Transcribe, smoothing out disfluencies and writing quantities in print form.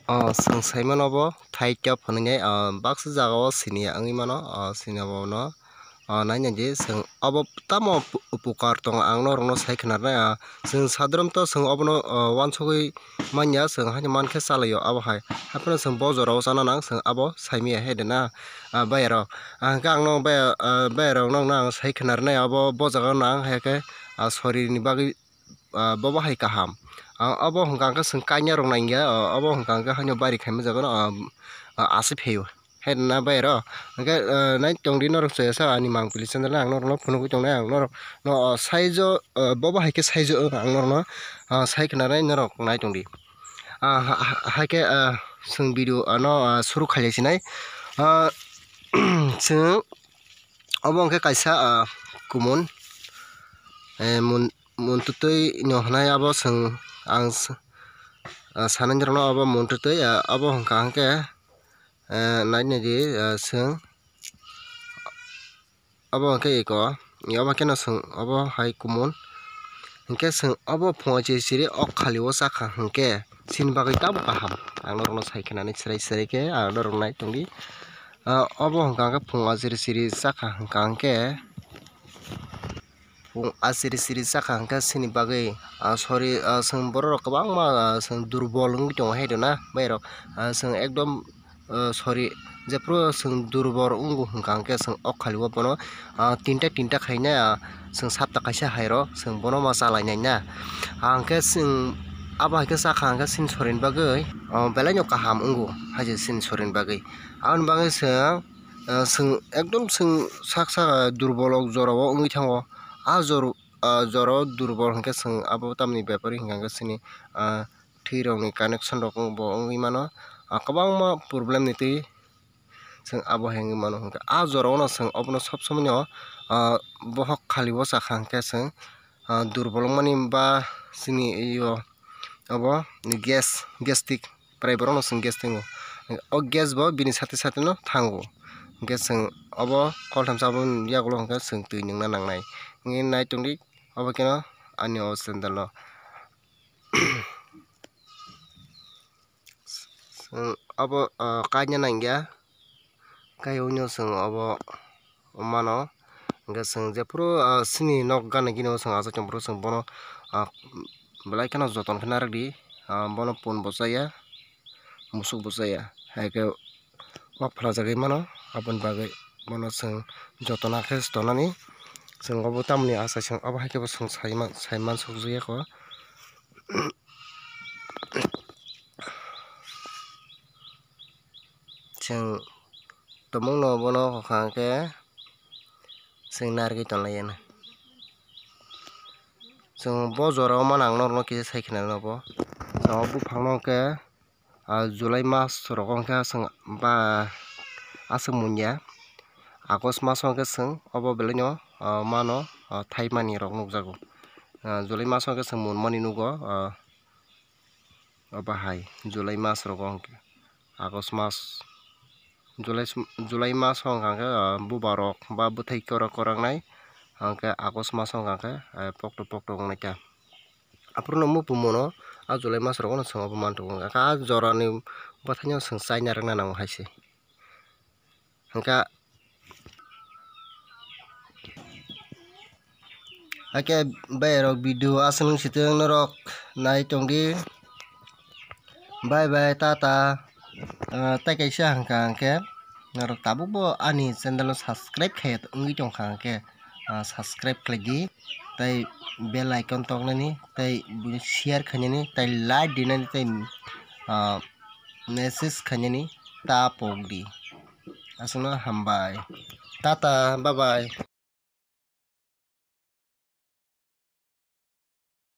Sengsaimano bo thaitopno ngai baksa jagao sini angui mano sini abo no naina je seng abo tamo upukar tong ang norokno sai khnarnai seng sadronomto seng obono wansogoi manya seng haino mankhe chalaio abo hai haphano seng bojorao chananang seng abo saimia haidena bayaro hingke ang no bayaro nongno ang sai khnarnai abo bojagao no ang haikhe sorir ni bagui bobo hai kaham abo hingka seng kaina rok naingya abo hingka haino bari khaima jaga no asip heyo haidena bayaro hingke nai tongdi norok chaya ani mangpili channel ang norokno phunugui tongnai ang norok no saijo bobo haikhe saijo ang norokno sai khnarnai norok nai tongdi haikhe seng video no suru khailai sinai seng abo hingke kaisa kumun muntutui no hnai abo seng ang sanai jorokno abo muntutui abo hingka hingke naina di seng abo hingke iko abo keno seng abo hai kumun hingke seng abo phunga chiri ok khali o chakha hingke sini bagui tamo kaham ang norokno sai khnani serai khe ang norok nai tongdi abo hingka phunga chiri chakha hingka chiri chakha hingke sini bagui sorry seng borok rok kwbangma seng dorbol wngui tongo haidona bairok seng ekdom sorry jephru seng dorbol wngbo hingka seng ok khali o bono tinta khaina seng sapta kaisa hai ro seng bono ma chalainai na hingke seng abo haikhe chakha hingke sini sorini bagui belai no kaham wngbo haja sini sorini bagui aboni bagui seng ekdom seng saksa dorbol ok jorao wngui thango jorao dorbol hingke seng abo tamoni bepari hingka sini twi rok ni connection rok bo wngui mano kwbangma problem ni twi seng abo hengui mano hingke jorao no seng obono sob somoi no bohok khali o chakha hingke seng dorbol wngmani ba sini abo gastic prai borok no seng gas tingo o gas bo bini sate no thango hingke seng abo koltam chaboni yagulo hingke seng twi ningna nangnai hingke nai tongdi abo keno ani o channel o seng abo kaina naingya kayou no seng abo mano hingke seng jephru sini nok gana gini o seng achuk tongphuru seng bono belai kheno joton khe narakdi bono pun bo chaya musuk bo chaya haikhe waflajagui mano aboni bagui bono seng jotona khe tonani seng obo tamoni achai abo haikhe bo seng sai mansukjagui eko seng tomong no bono hokha hingke seng narigui tonlai yani seng bo jorao mano ang norokno kisa sai khnai no bufang no hingke july mas rogo hingke seng aswk munya august mas o hingke seng obo belai no mano thaimani rok nukjago july mas o hingke seng munmani nugo abo hai july mas rogo hingke august mas july mas o hingka hingke bubar rok ba bwthai korak nai hingke august mas o hingka hingke pokto wngnaita afuru no muphung no july mas rogo no seng obo mantogo jora ni bwthai no seng chaina rwngna nango haise hingke bayaro video aswk nungsiteng norok nai tongdi bye bye tata tei kaisa hingka hingke norok tabuk bo ani channel o subscribe khe wngui tongkha hingke subscribe khlaidi tei bell icon tongnani tei share khainani tei like dinani tei message khainani tapokdi aswkno hambai tata bye bye.